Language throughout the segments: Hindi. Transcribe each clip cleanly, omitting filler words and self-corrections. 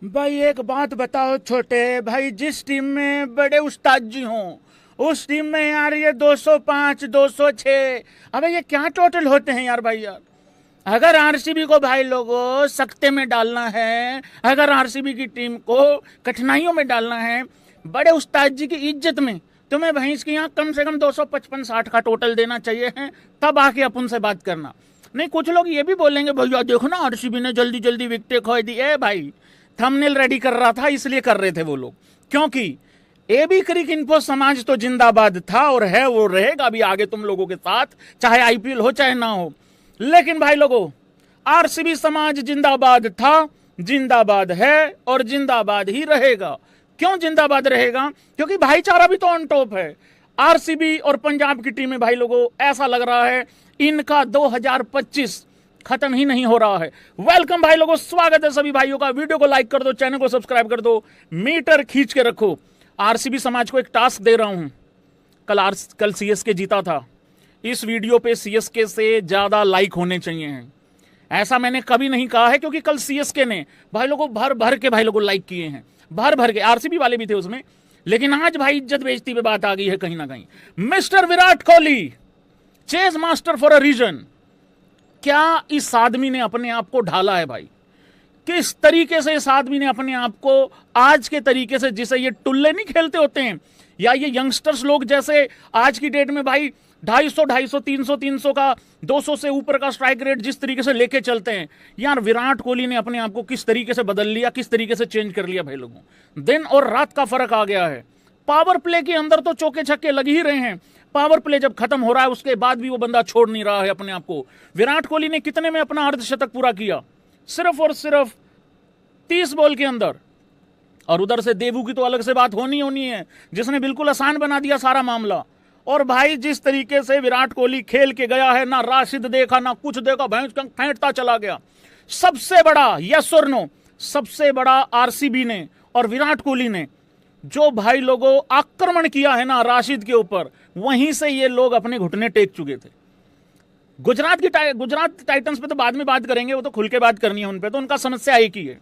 भाई एक बात बताओ छोटे भाई, जिस टीम में बड़े उस्ताद जी हों उस टीम में यार ये 205 206, अबे ये क्या टोटल होते हैं यार भाई यार। अगर आरसीबी को भाई लोगों सख्ते में डालना है, अगर आरसीबी की टीम को कठिनाइयों में डालना है, बड़े उस्ताद जी की इज्जत में तुम्हें भैंस की यहाँ कम से कम 255-60 का टोटल देना चाहिए है, तब आके अपन से बात करना। नहीं, कुछ लोग ये भी बोलेंगे भैया देखो ना आरसीबी ने जल्दी जल्दी विकेटें खो दी। ए भाई, थंबनेल रेडी कर रहा था इसलिए कर रहे थे वो लोग, क्योंकि एबी क्रिक इन्फो समाज तो जिंदाबाद था और है, वो रहेगा भी आगे तुम लोगों के साथ, चाहे आईपीएल हो चाहे ना हो। लेकिन भाई लोगों, आरसीबी समाज जिंदाबाद था, जिंदाबाद है और जिंदाबाद ही रहेगा। क्यों जिंदाबाद रहेगा? क्योंकि भाईचारा भी तो ऑन टॉप है। आरसीबी और पंजाब की टीमें भाई लोगों, ऐसा लग रहा है इनका 2025 खत्म ही नहीं हो रहा है। वेलकम भाई लोगों, स्वागत है सभी भाइयों का। वीडियो को लाइक कर दो, चैनल को सब्सक्राइब कर दो, मीटर खींच के रखो। आरसीबी समाज को एक टास्क दे रहा हूं। कल सीएसके जीता था, इस वीडियो पे सीएसके से ज्यादा लाइक होने चाहिए हैं। ऐसा मैंने कभी नहीं कहा है, क्योंकि कल सीएसके ने भाई लोगों भर भर के भाई लोगों लाइक किए हैं, भर भर के। आरसीबी वाले भी थे उसमें, लेकिन आज भाई इज्जत बेइज्जती पे बात आ गई है कहीं ना कहीं। Mister Virat Kohli, chase master for a reason, क्या इस आदमी ने अपने आप को ढाला है भाई? किस तरीके से इस आदमी ने अपने आप को आज के तरीके से, जिसे ये टुल्ले नहीं खेलते होते हैं या ये यंगस्टर्स लोग जैसे आज की डेट में भाई 250 300 का 200 से ऊपर का स्ट्राइक रेट जिस तरीके से लेके चलते हैं, यार विराट कोहली ने अपने आप को किस तरीके से बदल लिया, किस तरीके से चेंज कर लिया भाई लोगों। दिन और रात का फर्क आ गया है। पावर प्ले के अंदर तो चौके छक्के लग ही रहे हैं, पावर प्ले जब खत्म हो रहा है उसके बाद भी वो बंदा छोड़ नहीं रहा है अपने आप को। विराट कोहली ने कितने में अपना अर्धशतक पूरा किया? सिर्फ और सिर्फ 30 बॉल के अंदर। और उधर से देवू की तो अलग से बात होनी है, जिसने बिल्कुल आसान बना दिया सारा मामला। और भाई जिस तरीके से विराट कोहली खेल के गया है, ना राशिद देखा ना कुछ देखा, भैंस फेंटता चला गया। सबसे बड़ा यस और नो, सबसे बड़ा आरसीबी ने और विराट कोहली ने जो भाई लोगों आक्रमण किया है ना राशिद के ऊपर, वहीं से ये लोग अपने घुटने टेक चुके थे। गुजरात टाइटंस पे तो बाद में बात करेंगे, वो तो खुल के बात करनी है उन पे, तो उनका समस्या एक ही है।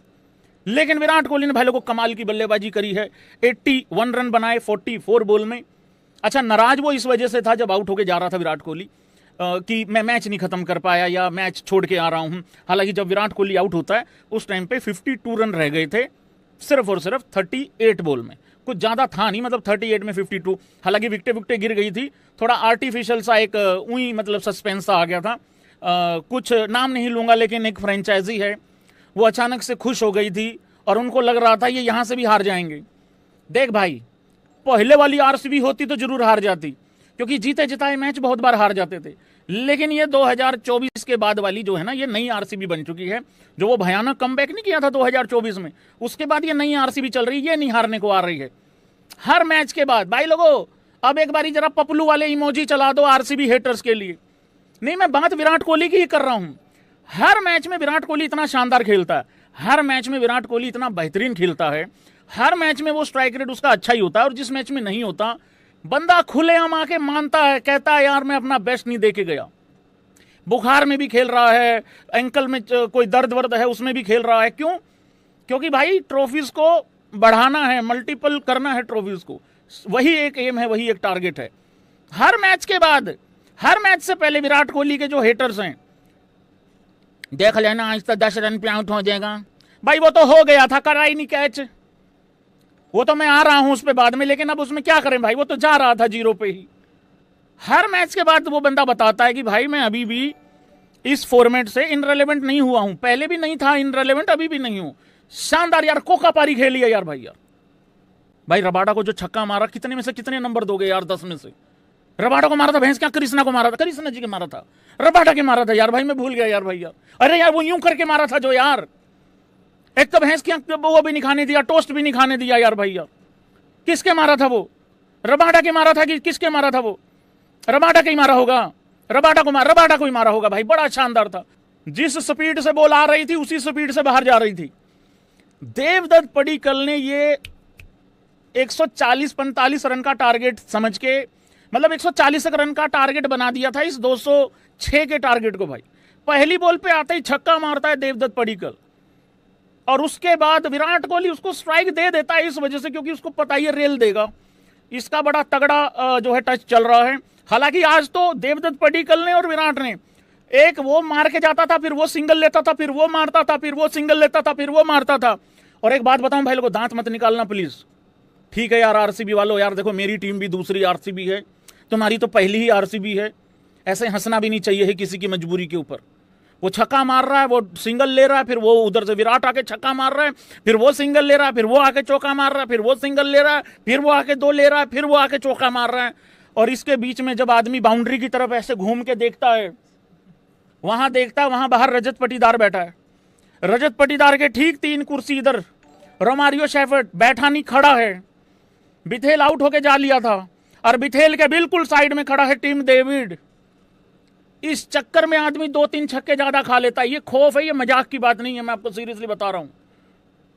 लेकिन विराट कोहली ने भाई लोगों कमाल की बल्लेबाजी करी है। 81 रन बनाए 44 बॉल में। अच्छा, नाराज वो इस वजह से था जब आउट होके जा रहा था विराट कोहली कि मैं मैच नहीं खत्म कर पाया या मैच छोड़ के आ रहा हूं। हालांकि जब विराट कोहली आउट होता है उस टाइम पे 52 रन रह गए थे, सिर्फ और सिर्फ 38 बॉल में। कुछ ज्यादा था नहीं, मतलब 38 में 52। हालांकि विकेटें गिर गई थी, थोड़ा आर्टिफिशियल सा एक उई मतलब सस्पेंस सा आ गया था। कुछ नाम नहीं लूंगा, लेकिन एक फ्रेंचाइजी है, वो अचानक से खुश हो गई थी और उनको लग रहा था ये यहां से भी हार जाएंगे। देख भाई, पहले वाली आरसीबी होती तो जरूर हार जाती, क्योंकि जीते जिताए मैच बहुत बार हार जाते थे। लेकिन ये 2024 के बाद वाली जो है ना, ये नई आरसीबी बन चुकी है। जो वो भयानक कमबैक नहीं किया था 2024 में, उसके बाद ये नई आरसीबी चल रही है, ये नहीं हारने को आ रही है। हर मैच के बाद भाई लोगों, अब एक बारी जरा पपलू वाले इमोजी चला दो आरसीबी हेटर्स के लिए। नहीं, मैं बात विराट कोहली की ही कर रहा हूं। हर मैच में विराट कोहली इतना शानदार खेलता है, हर मैच में विराट कोहली इतना बेहतरीन खेलता है, हर मैच में वो स्ट्राइक रेट उसका अच्छा ही होता है। और जिस मैच में नहीं होता, बंदा खुलेआम आके मानता है, कहता है यार मैं अपना बेस्ट नहीं दे के गया। बुखार में भी खेल रहा है, एंकल में कोई दर्द वर्द है उसमें भी खेल रहा है। क्यों? क्योंकि भाई ट्रॉफीज को बढ़ाना है, मल्टीपल करना है ट्रॉफीज को, वही एक एम है, वही एक टारगेट है। हर मैच के बाद, हर मैच से पहले विराट कोहली के जो हेटर्स हैं, देख लेना आज तक 10 रन पे आउट हो जाएगा। भाई वो तो हो गया था, करा ही नहीं कैच, वो तो मैं आ रहा हूं उस पे बाद में, लेकिन अब उसमें क्या करें भाई, वो तो जा रहा था 0 पे ही। हर मैच के बाद वो बंदा बताता है कि भाई मैं अभी भी इस फॉर्मेट से इनरेलेवेंट नहीं हुआ हूं, पहले भी नहीं था इनरेलेवेंट, अभी भी नहीं हूं। शानदार यार, कोका पारी खेली है यार भाई। यार भाई रबाडा को जो छक्का मारा, कितने में से कितने नंबर दोगे यार? 10 में से। रबाडा को मारा था, भैंस क्या कृष्णा को मारा था, कृष्णा जी के मारा था, रबाडा के मारा था यार भाई, मैं भूल गया यार भाई। यार अरे यार वो यूं करके मारा था जो, यार एक तो भैंस की वो भी नहीं खाने दिया, टोस्ट भी नहीं खाने दिया यार भाई। यार किसके मारा था वो? रबाडा के मारा था कि किसके मारा था वो? रबाडा के ही मारा होगा, रबाडा को ही मारा होगा भाई। बड़ा शानदार था, जिस स्पीड से बॉल आ रही थी उसी स्पीड से बाहर जा रही थी। देवदत्त पडिक्कल ने ये 140-45 रन का टारगेट समझ के, मतलब 140 रन का टारगेट बना दिया था इस 206 के टारगेट को भाई। पहली बॉल पे आते ही छक्का मारता है देवदत्त पडिक्कल, और उसके बाद विराट कोहली उसको स्ट्राइक दे देता है इस वजह से क्योंकि उसको पता ही रेल देगा। इसका बड़ा तगड़ा जो है टच चल रहा है। हालांकि आज तो देवदत्त पडिक्कल ने और विराट ने एक वो मार के जाता था, फिर वो सिंगल लेता था, फिर वो मारता था, फिर वो सिंगल लेता था, फिर वो मारता था। और एक बात बताऊं भाई लोगों, दांत मत निकालना प्लीज, ठीक है यार आरसीबी वालों, यार देखो मेरी टीम भी दूसरी आरसीबी है, तुम्हारी तो पहली ही आरसीबी है, ऐसे हंसना भी नहीं चाहिए है किसी की मजबूरी के ऊपर। वो छक्का मार रहा है, वो सिंगल ले रहा है, फिर वो उधर से विराट आके छक्का मार रहा है, फिर वो सिंगल ले रहा है, फिर वो आके चौका मार रहा है, फिर वो सिंगल ले रहा है, फिर वो आके दो ले रहा है, फिर वो आके चौका मार रहा है। और इसके बीच में जब आदमी बाउंड्री की तरफ ऐसे घूम के देखता है, वहां देखता है वहां बाहर रजत पाटीदार बैठा है। रजत पाटीदार के ठीक 3 कुर्सी इधर रोमारियो शेफर्ड बैठा नहीं, खड़ा है। बिथेल आउट होके जा लिया था और बिथेल के बिल्कुल साइड में खड़ा है टिम डेविड। इस चक्कर में आदमी 2-3 छक्के ज्यादा खा लेता है। ये खौफ है, ये मजाक की बात नहीं है, मैं आपको सीरियसली बता रहा हूं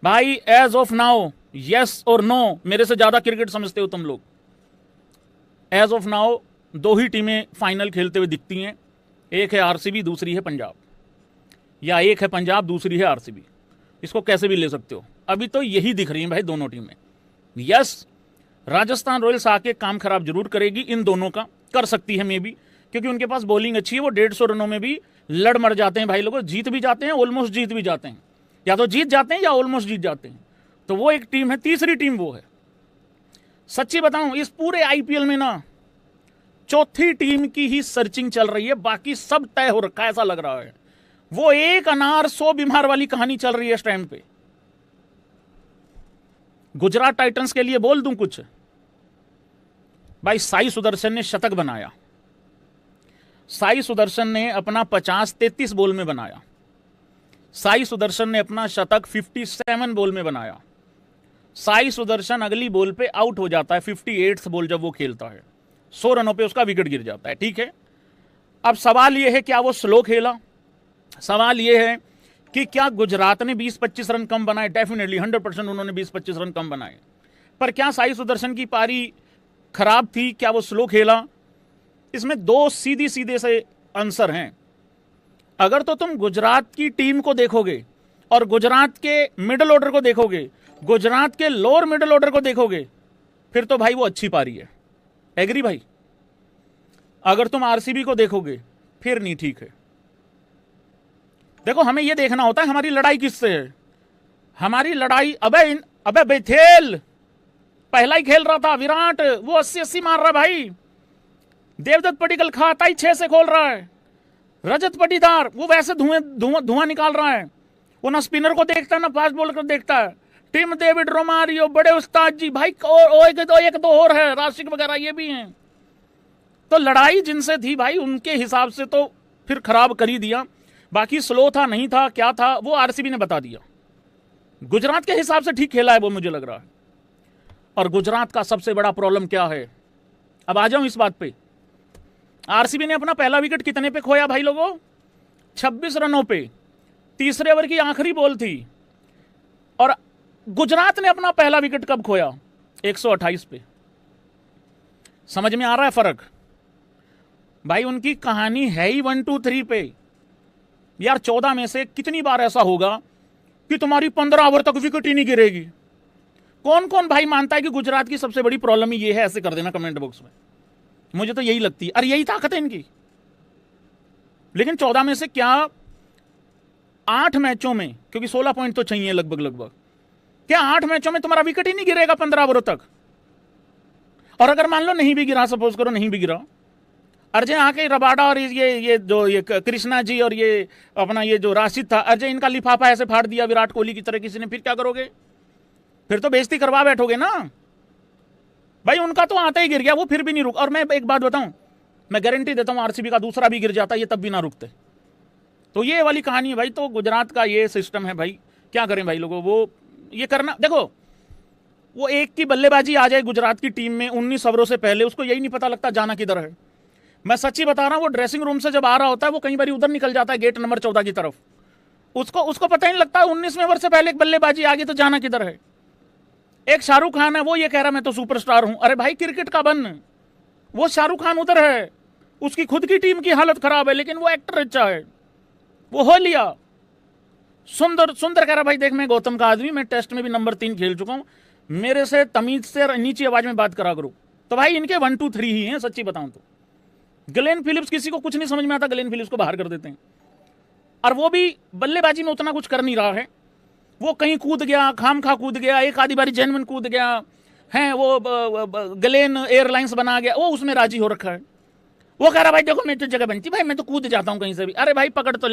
भाई। एज ऑफ नाउ यस और नो, मेरे से ज्यादा क्रिकेट समझते हो तुम लोग। एज ऑफ नाउ 2 ही टीमें फाइनल खेलते हुए दिखती हैं, एक है आरसीबी, दूसरी है पंजाब, या एक है पंजाब, दूसरी है आरसीबी। इसको कैसे भी ले सकते हो, अभी तो यही दिख रही है भाई दोनों टीमें। यस, राजस्थान रॉयल्स आके काम खराब जरूर करेगी, इन दोनों का कर सकती है मे बी, क्योंकि उनके पास बॉलिंग अच्छी है। वो 150 रनों में भी लड़ मर जाते हैं भाई लोगों, जीत भी जाते हैं, ऑलमोस्ट जीत भी जाते हैं, या तो जीत जाते हैं या ऑलमोस्ट जीत जाते हैं। तो वो एक टीम है, तीसरी टीम वो है। सच्ची बताऊं, इस पूरे आईपीएल में ना चौथी टीम की ही सर्चिंग चल रही है, बाकी सब तय हो रखा है ऐसा लग रहा है। वो एक अनार 100 बीमार वाली कहानी चल रही है इस टाइम पे। गुजरात टाइटंस के लिए बोल दूं कुछ भाई, साई सुदर्शन ने शतक बनाया। साई सुदर्शन ने अपना 50-33 बॉल में बनाया। साई सुदर्शन ने अपना शतक 57 बॉल में बनाया। साई सुदर्शन अगली बॉल पे आउट हो जाता है, 58th बॉल जब वो खेलता है, 100 रनों पे उसका विकेट गिर जाता है, ठीक है। अब सवाल यह है क्या वो स्लो खेला, सवाल यह है कि क्या गुजरात ने 20-25 रन कम बनाए, डेफिनेटली 100% उन्होंने 20-25 रन कम बनाए, पर क्या साई सुदर्शन की पारी खराब थी, क्या वो स्लो खेला? इसमें 2 सीधी सीधे से आंसर हैं। अगर तो तुम गुजरात की टीम को देखोगे और गुजरात के मिडिल ऑर्डर को देखोगे, गुजरात के लोअर मिडिल ऑर्डर को देखोगे, फिर तो भाई वो अच्छी पारी है, एग्री भाई। अगर तुम आरसीबी को देखोगे फिर नहीं, ठीक है। देखो हमें यह देखना होता है हमारी लड़ाई किससे है। हमारी लड़ाई, अबे बेथेल पहला ही खेल रहा था, विराट वो 80-80 मार रहा भाई। देवदत्त पडिक्कल खाता ही 6 से खोल रहा है। रजत पाटीदार वो वैसे धुआं निकाल रहा है, वो ना स्पिनर को देखता है ना फास्ट बॉलर को देखता है। टिम डेविड, रोमारियो, बड़े उस्ताद जी भाई, और एक दो और है, राशिक वगैरह ये भी हैं। तो लड़ाई जिनसे थी भाई उनके हिसाब से तो फिर खराब कर ही दिया। बाकी स्लो था नहीं था क्या था वो आरसीबी ने बता दिया। गुजरात के हिसाब से ठीक खेला है वो, मुझे लग रहा है। और गुजरात का सबसे बड़ा प्रॉब्लम क्या है, अब आ जाऊं इस बात पे। आरसीबी ने अपना पहला विकेट कितने पे खोया भाई लोगों? 26 रनों पे, तीसरे ओवर की आखिरी बॉल थी। और गुजरात ने अपना पहला विकेट कब खोया? 128 पे। समझ में आ रहा है फर्क भाई? उनकी कहानी है ही 1 2 3 पे। यार 14 में से कितनी बार ऐसा होगा कि तुम्हारी 15 ओवर तक विकेट ही नहीं गिरेगी? कौन कौन भाई मानता है कि गुजरात की सबसे बड़ी प्रॉब्लम ही ये है? ऐसे कर देना कमेंट बॉक्स में, मुझे तो यही लगती है। अरे यही ताकत है इनकी। लेकिन 14 में से क्या 8 मैचों में, क्योंकि 16 पॉइंट तो चाहिए लगभग, क्या 8 मैचों में तुम्हारा विकेट ही नहीं गिरेगा 15 ओवरों तक? और अगर मान लो नहीं भी गिरा, सपोज करो नहीं भी गिरा, अजय आके रबाडा और ये कृष्णा जी और ये अपना ये जो राशिद था, अजय इनका लिफाफा ऐसे फाड़ दिया विराट कोहली की तरह किसी ने, फिर क्या करोगे? फिर तो बेइज्जती करवा बैठोगे ना भाई। उनका तो आता ही गिर गया, वो फिर भी नहीं रुक। और मैं एक बात बताऊं, मैं गारंटी देता हूं आरसीबी का दूसरा भी गिर जाता, ये तब भी ना रुकते। तो ये वाली कहानी है भाई। तो गुजरात का ये सिस्टम है भाई, क्या करें भाई लोगों। वो ये करना, देखो वो एक की बल्लेबाजी आ जाए गुजरात की टीम में 19 ओवरों से पहले, उसको यही नहीं पता लगता जाना किधर है। मैं सच्ची बता रहा हूं, वो ड्रेसिंग रूम से जब आ रहा होता है वो कई बार उधर निकल जाता है गेट नंबर 14 की तरफ। उसको पता ही नहीं लगता 19वें ओवर से पहले एक बल्लेबाजी आ गई तो जाना किधर है। एक शाहरुख खान है, वो ये कह रहा मैं तो सुपरस्टार हूं। अरे भाई क्रिकेट का बन, वो शाहरुख खान उधर है, उसकी खुद की टीम की हालत खराब है, लेकिन वो एक्टर अच्छा है, वो हो लिया। सुंदर सुंदर कह रहा भाई देख मैं गौतम का आदमी, मैं टेस्ट में भी नंबर 3 खेल चुका हूं, मेरे से तमीज से नीची आवाज में बात करा करो। तो भाई इनके 1 2 3 ही हैं सच्ची बताऊं तो। ग्लेन फिलिप्स, किसी को कुछ नहीं समझ में आता, ग्लेन फिलिप्स को बाहर कर देते हैं, और वो भी बल्लेबाजी में उतना कुछ कर नहीं रहा है। वो कहीं कूद गया, खाम खा कूद गया, एक आधी बारी जेनवन कूद गया है, वो ग्लेन एयरलाइंस बना गया, वो उसमें राजी हो रखा है। वो कह रहा भाई देखो मैं तो जगह बनती भाई, मैं तो कूद जाता हूं कहीं से भी। अरे भाई पकड़ तो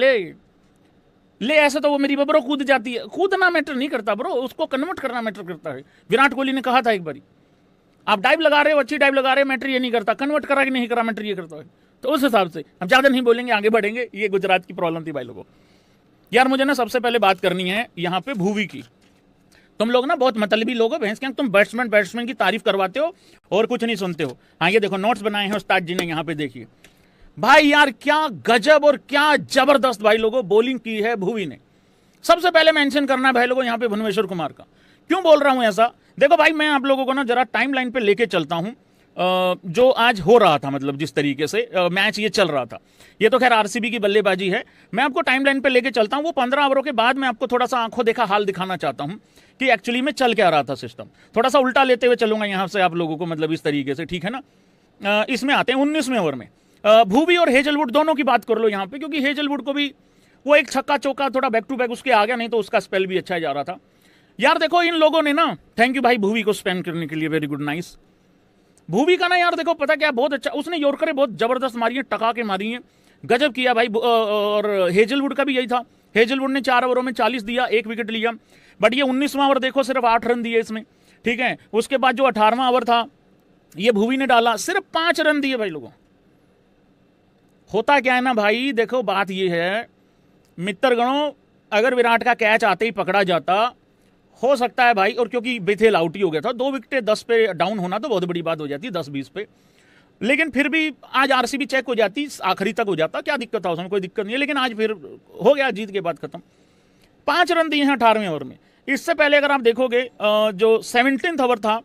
ले ऐसे तो वो मेरी बब्रो कूद जाती है। कूदना मैटर नहीं करता ब्रो, उसको कन्वर्ट करना मैटर करता है। विराट कोहली ने कहा था एक बारी, आप डाइव लगा रहे हो, अच्छी डाइव लगा रहे हो, मैटर ये नहीं करता, कन्वर्ट करा कि नहीं करा मैटर ये करता है। तो उस हिसाब से हम ज्यादा नहीं बोलेंगे, आगे बढ़ेंगे। ये गुजरात की प्रॉब्लम थी भाई लोगों। यार मुझे ना सबसे पहले बात करनी है यहाँ पे भुवी की। तुम लोग ना बहुत मतलबी लोग हो भैंस के, तुम बैट्समैन की तारीफ करवाते हो और कुछ नहीं सुनते हो। हाँ ये देखो नोट्स बनाए हैं उस्ताद जी ने, यहाँ पे देखिए भाई, यार क्या गजब और क्या जबरदस्त भाई लोगों बॉलिंग की है भुवी ने। सबसे पहले मेंशन करना है भाई लोगों यहाँ पे भुवनेश्वर कुमार का। क्यों बोल रहा हूं ऐसा, देखो भाई मैं आप लोगों को ना जरा टाइमलाइन पे लेके चलता हूं, जो आज हो रहा था, मतलब जिस तरीके से मैच ये चल रहा था। ये तो खैर आरसीबी की बल्लेबाजी है, मैं आपको टाइमलाइन पे लेके चलता हूं। वो 15 ओवरों के बाद मैं आपको थोड़ा सा आंखों देखा हाल दिखाना चाहता हूं कि एक्चुअली में चल क्या रहा था सिस्टम। थोड़ा सा उल्टा लेते हुए चलूंगा यहां से आप लोगों को, मतलब इस तरीके से, ठीक है ना। इसमें आते हैं 19वें ओवर में भुवी और हेजलवुड दोनों की बात कर लो यहाँ पे, क्योंकि हेजलवुड को भी वो एक छक्का चौका थोड़ा बैक टू बैक उसके आ गया, नहीं तो उसका स्पेल भी अच्छा जा रहा था। यार देखो इन लोगों ने ना, थैंक यू भाई भुवी को स्पेन करने के लिए, वेरी गुड नाइस। भुवी का ना यार देखो पता क्या बहुत अच्छा, उसने यॉर्करें बहुत जबरदस्त मारी है, टका के मारी है, गजब किया भाई। और हेजलवुड का भी यही था, हेजलवुड ने 4 ओवरों में 40 दिया, 1 विकेट लिया। बट ये 19वां ओवर देखो सिर्फ 8 रन दिए इसमें, ठीक है। उसके बाद जो 18वां ओवर था ये भुवी ने डाला, सिर्फ 5 रन दिए भाई लोगों। होता क्या है ना भाई, देखो बात ये है मित्रगणों, अगर विराट का कैच आते ही पकड़ा जाता हो सकता है भाई, और क्योंकि बेथेल आउट ही हो गया था, 2 विकेटें 10 पे डाउन होना तो बहुत बड़ी बात हो जाती है, 10-20 पे। लेकिन फिर भी आज आरसीबी चेक हो जाती, आखिरी तक हो जाता, क्या दिक्कत था उसमें, कोई दिक्कत नहीं है। लेकिन आज फिर हो गया, जीत के बाद खत्म। 5 रन दिए हैं 18वें ओवर में। इससे पहले अगर आप देखोगे जो 17th ओवर था,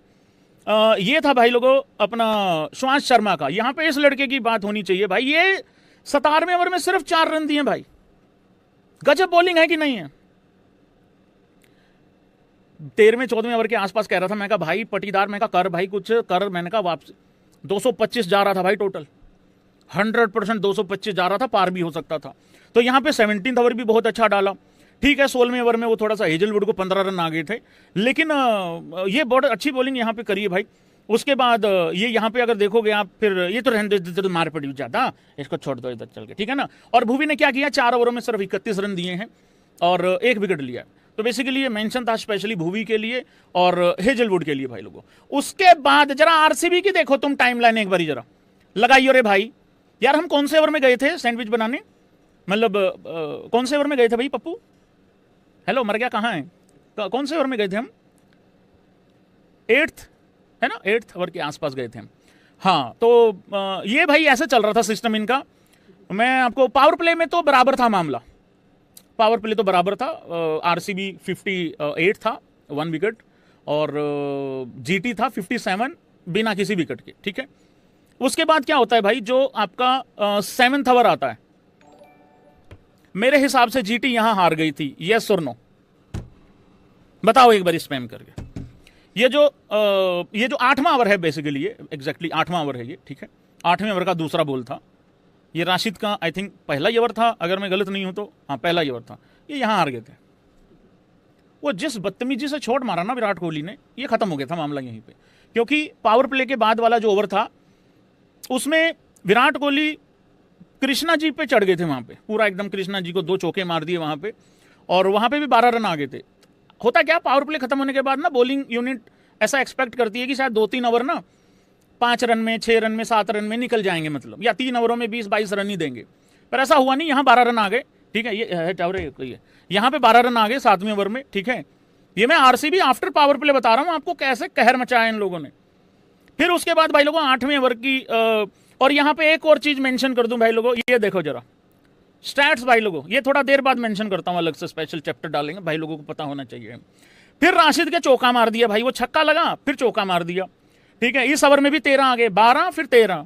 ये था भाई लोगों अपना श्वास शर्मा का। यहां पे इस लड़के की बात होनी चाहिए भाई, ये 17वें ओवर में सिर्फ 4 रन दिए भाई। गजब बॉलिंग है कि नहीं है। 13वें-14वें ओवर के आसपास कह रहा था, मैं कहा भाई पटीदार, मैं कहा कर भाई कुछ कर, मैंने कहा वापस 225 जा रहा था भाई टोटल, 100% 225 जा रहा था, पार भी हो सकता था। तो यहां पे 17th ओवर भी बहुत अच्छा डाला, ठीक है। 16वें ओवर में वो थोड़ा सा हेजलवुड को 15 रन आ गए थे, लेकिन ये बहुत अच्छी बॉलिंग यहां पे करी है भाई। उसके बाद ये यहाँ पे अगर देखोगे आप, फिर ये तो रहने दो, मार पड़ी ज्यादा, इसको छोड़ दो इधर चल के, ठीक है ना। और भुवी ने क्या किया, 4 ओवरों में सिर्फ 31 रन दिए हैं और 1 विकेट लिया। तो बेसिकली ये मेंशन था स्पेशली भुवी के लिए और हेजलवुड के लिए भाई लोगों। उसके बाद जरा आरसीबी की देखो तुम टाइमलाइन एक बारी जरा लगाइयो रे भाई। यार हम कौन से ओवर में गए थे सैंडविच बनाने, मतलब कौन से ओवर में गए थे भाई पप्पू? हेलो मर गया, कहाँ है, कौन से ओवर में गए थे हम? 8th है ना, 8th ओवर के आसपास गए थे हम। हाँ तो ये भाई ऐसे चल रहा था सिस्टम इनका। मैं आपको पावर प्ले में तो बराबर था मामला, पावर प्ले तो बराबर था। आरसीबी 58 था 1 विकेट और जीटी था 57 बिना किसी विकेट के, ठीक है। उसके बाद क्या होता है भाई, जो आपका 7th ओवर आता है, मेरे हिसाब से जीटी यहां हार गई थी, यस और नो बताओ एक बार स्पैम करके। ये जो 8वां ओवर है बेसिकली, ये एग्जैक्टली 8वां ओवर है ये, ठीक है। 8वें ओवर का दूसरा बॉल था, ये राशिद का आई थिंक पहला ही ओवर था अगर मैं गलत नहीं हूं तो, हाँ पहला ही ओवर था। ये यहां हार गए थे। वो जिस बदतमीजी से छोड़ मारा ना विराट कोहली ने, ये खत्म हो गया था मामला यहीं पे। क्योंकि पावर प्ले के बाद वाला जो ओवर था उसमें विराट कोहली कृष्णा जी पे चढ़ गए थे, वहां पे पूरा एकदम कृष्णा जी को 2 चौके मार दिए वहां पे, और वहां पे भी 12 रन आ गए थे। होता क्या, पावर प्ले खत्म होने के बाद ना बॉलिंग यूनिट ऐसा एक्सपेक्ट करती है कि शायद 2-3 ओवर ना 5 रन में, 6 रन में, 7 रन में निकल जाएंगे, मतलब या 3 ओवरों में 20-22 रन ही देंगे, पर ऐसा हुआ नहीं। यहाँ 12 रन आ गए, ठीक है। ये है टावरे, यहाँ पे 12 रन आ गए 7वें ओवर में, ठीक है। ये मैं आरसीबी आफ्टर पावर प्ले बता रहा हूँ आपको, कैसे कहर मचाया इन लोगों ने। फिर उसके बाद भाई लोगों 8वें ओवर की और यहाँ पे एक और चीज मेंशन कर दूं भाई लोगों, ये देखो जरा स्टैट्स भाई लोगों, ये थोड़ा देर बाद मेंशन करता हूं, अलग से स्पेशल चैप्टर डालेंगे, भाई लोगों को पता होना चाहिए। फिर राशिद के चौका मार दिया भाई, वो छक्का लगा फिर चौका मार दिया, ठीक है। इस ओवर में भी 13 आ गए, 12 फिर 13,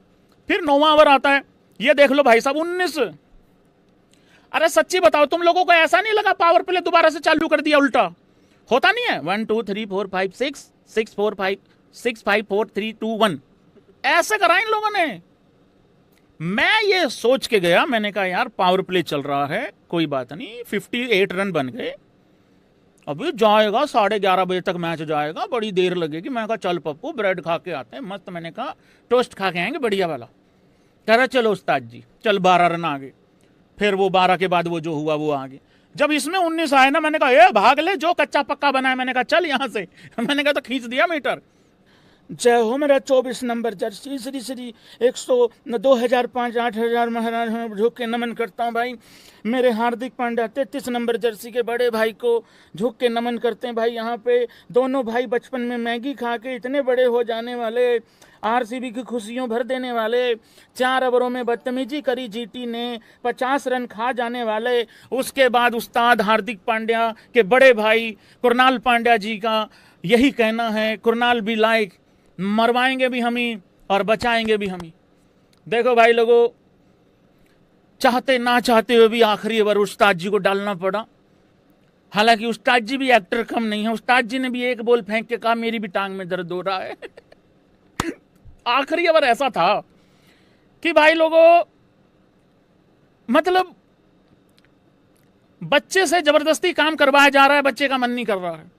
फिर 9वां ओवर आता है, ये देख लो भाई साहब 19। अरे सच्ची बताओ, तुम लोगों को ऐसा नहीं लगा पावर प्ले दोबारा से चालू कर दिया? उल्टा होता नहीं है? 1 2 3 4 5 6 6 4 5 6 5 4 3 2 1 ऐसे करा इन लोगों ने। मैं ये सोच के गया, मैंने कहा यार पावर प्ले चल रहा है, कोई बात नहीं, 58 रन बन गए, अभी जाएगा 11:30 बजे तक मैच जाएगा, बड़ी देर लगेगी। मैं कहा चल पप्पू ब्रेड खा के आते हैं मस्त, मैंने कहा टोस्ट खा के आएंगे बढ़िया वाला। कह रहा चलो उस्ताद जी, चल 12 रन आ गए। फिर वो 12 के बाद वो जो हुआ वो आ गए। जब इसमें 19 आए ना, मैंने कहा ए भाग ले, जो कच्चा पक्का बना है, मैंने कहा चल यहां से। मैंने कहा तो खींच दिया मीटर। जय हो मेरा 24 नंबर जर्सी, श्री श्री 100 2005 8000 महाराज झुक के नमन करता हूँ भाई। मेरे हार्दिक पांड्या 33 नंबर जर्सी के बड़े भाई को झुक के नमन करते हैं भाई। यहाँ पे दोनों भाई बचपन में मैगी खा के इतने बड़े हो जाने वाले, आरसीबी की खुशियों भर देने वाले, 4 ओवरों में बदतमीजी करी जीटी ने, 50 रन खा जाने वाले। उसके बाद उस्ताद हार्दिक पांड्या के बड़े भाई कुरनाल पांड्या जी का यही कहना है, कुरनाल भी लाइक, मरवाएंगे भी हम ही और बचाएंगे भी हम ही। देखो भाई लोगों, चाहते ना चाहते हुए भी आखिरी ओवर उस्ताद जी को डालना पड़ा। हालांकि उस्ताद जी भी एक्टर कम नहीं है, उस्ताद जी ने भी एक बॉल फेंक के कहा मेरी भी टांग में दर्द हो रहा है। आखिरी ओवर ऐसा था कि भाई लोगों, मतलब बच्चे से जबरदस्ती काम करवाया जा रहा है, बच्चे का मन नहीं कर रहा है।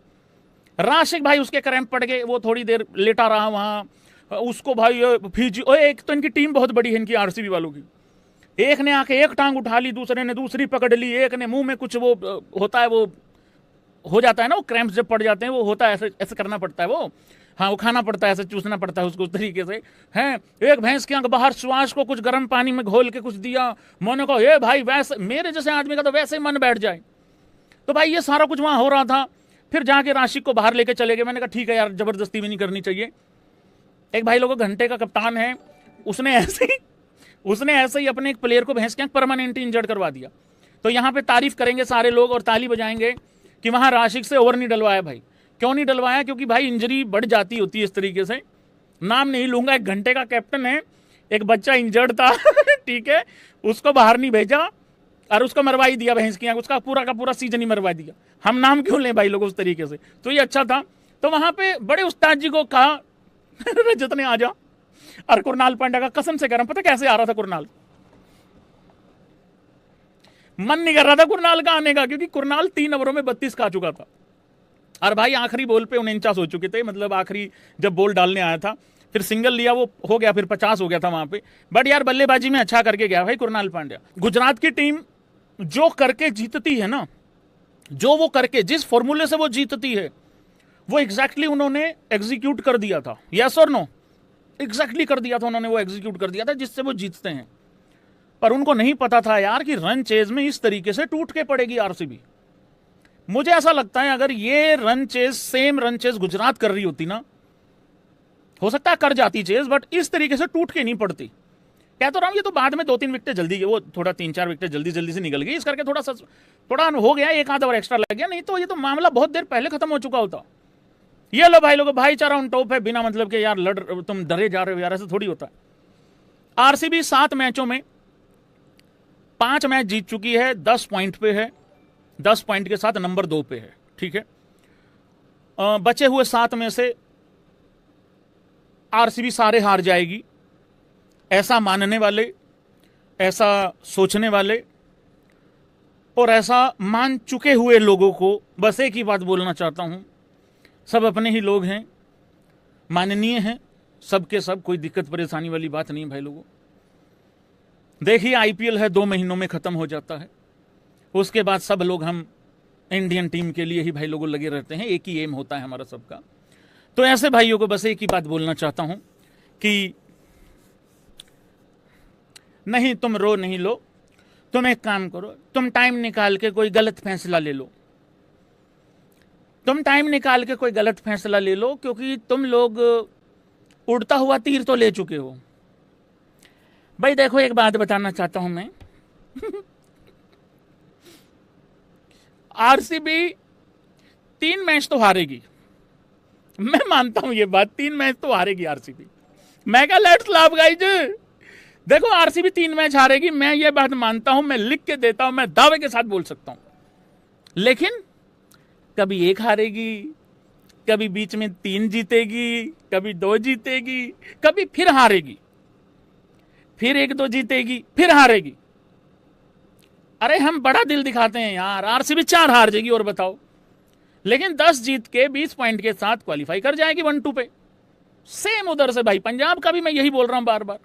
राशिक भाई उसके क्रैम्प पड़ गए, वो थोड़ी देर लेटा रहा वहां। उसको भाई फिजी, एक तो इनकी टीम बहुत बड़ी है इनकी आरसीबी वालों की। एक ने आके एक टांग उठा ली, दूसरे ने दूसरी पकड़ ली, एक ने मुंह में कुछ वो होता है, वो हो जाता है ना, वो क्रैम्प्स जब पड़ जाते हैं वो होता है, ऐसे ऐसे करना पड़ता है वो, हाँ वो खाना पड़ता है, ऐसे चूसना पड़ता है उसको उस तरीके से हैं। एक भैंस की आंख बाहर, श्वास को कुछ गर्म पानी में घोल के कुछ दिया। मैंने कहा ये भाई वैसे मेरे जैसे आदमी का तो वैसे ही मन बैठ जाए। तो भाई ये सारा कुछ वहां हो रहा था। फिर जाके राशिक को बाहर लेके चले गए। मैंने कहा ठीक है यार, जबरदस्ती भी नहीं करनी चाहिए। एक भाई लोगों घंटे का कप्तान है, उसने ऐसे ही अपने एक प्लेयर को भैंस के आंख परमानेंट इंजर्ड करवा दिया। तो यहाँ पे तारीफ करेंगे सारे लोग और ताली बजाएंगे कि वहां राशिक से ओवर नहीं डलवाया। भाई क्यों नहीं डलवाया? क्योंकि भाई इंजरी बढ़ जाती होती है इस तरीके से। नाम नहीं लूंगा, एक घंटे का कैप्टन है, एक बच्चा इंजर्ड था ठीक है, उसको बाहर नहीं भेजा और उसको मरवाई दिया भैंस की आंख, उसका पूरा का पूरा सीजन ही मरवा दिया। हम नाम क्यों लें भाई लोग उस तरीके से? तो ये अच्छा था। तो वहां पे बड़े उस्ताद जी को कहा रजत ने आ जा, और कुरनाल पांड्या का कसम से कह रहा हूं, पता कैसे आ रहा था कुरनाल, मन नहीं कर रहा था कुरनाल का आने का, क्योंकि कुरनाल 3 ओवरों में 32 खा चुका था। और भाई आखिरी बॉल पे 49 हो चुके थे, मतलब आखिरी जब बॉल डालने आया था, फिर सिंगल लिया वो हो गया, फिर 50 हो गया था वहां पे। बट यार बल्लेबाजी में अच्छा करके गया भाई कुरनाल पांड्या। गुजरात की टीम जो करके जीतती है ना, जो वो करके जिस फॉर्मूले से वो जीतती है, वो एग्जैक्टली उन्होंने एग्जीक्यूट कर दिया था। यस और नो? एग्जैक्टली कर दिया था उन्होंने, वो एग्जीक्यूट कर दिया था जिससे वो जीतते हैं। पर उनको नहीं पता था यार कि रन चेज में इस तरीके से टूट के पड़ेगी आरसीबी। मुझे ऐसा लगता है अगर ये run chase, same run chase Gujarat कर रही होती ना, हो सकता है कर जाती चेज, बट इस तरीके से टूट के नहीं पड़ती। कह तो रहा हूं, ये तो बाद में 2-3 विकेट जल्दी, वो थोड़ा 3-4 विकेट जल्दी से निकल गई, इस करके थोड़ा हो गया, एक आधा ओवर एक्स्ट्रा लग गया, नहीं तो ये तो मामला बहुत देर पहले खत्म हो चुका होता। ये लो भाई लोगों, भाईचारा ऑन टॉप है, बिना मतलब के यार तुम डरे जा रहे हो यार, ऐसे थोड़ी होता है। आरसीबी 7 मैचों में 5 मैच जीत चुकी है, 10 पॉइंट पे है, 10 पॉइंट के साथ नंबर 2 पे है, ठीक है। बचे हुए 7 में से आरसीबी सारे हार जाएगी, ऐसा मानने वाले, ऐसा सोचने वाले और ऐसा मान चुके हुए लोगों को बस एक ही बात बोलना चाहता हूं, सब अपने ही लोग हैं, माननीय हैं सबके सब, कोई दिक्कत परेशानी वाली बात नहीं भाई लोगों। देखिए आईपीएल है, 2 महीनों में खत्म हो जाता है, उसके बाद सब लोग हम इंडियन टीम के लिए ही भाई लोगों लगे रहते हैं, एक ही एम होता है हमारा सबका। तो ऐसे भाइयों को बस एक ही बात बोलना चाहता हूं कि नहीं तुम रो नहीं लो, तुम एक काम करो, तुम टाइम निकाल के कोई गलत फैसला ले लो, तुम टाइम निकाल के कोई गलत फैसला ले लो, क्योंकि तुम लोग उड़ता हुआ तीर तो ले चुके हो। भाई देखो एक बात बताना चाहता हूं मैं आरसीबी 3 मैच तो हारेगी, मैं मानता हूं ये बात, 3 मैच तो हारेगी आरसीबी। मैं क्या लेट्स लाफ गाइज, देखो आरसीबी 3 मैच हारेगी, मैं ये बात मानता हूं, मैं लिख के देता हूं, मैं दावे के साथ बोल सकता हूं। लेकिन कभी 1 हारेगी, कभी बीच में 3 जीतेगी, कभी 2 जीतेगी, कभी फिर हारेगी, फिर 1-2 जीतेगी, फिर हारेगी। अरे हम बड़ा दिल दिखाते हैं यार, आरसीबी 4 हार जाएगी और बताओ, लेकिन 10 जीत के 20 पॉइंट के साथ क्वालिफाई कर जाएगी 1-2 पे। सेम उधर से भाई पंजाब का भी मैं यही बोल रहा हूं बार बार।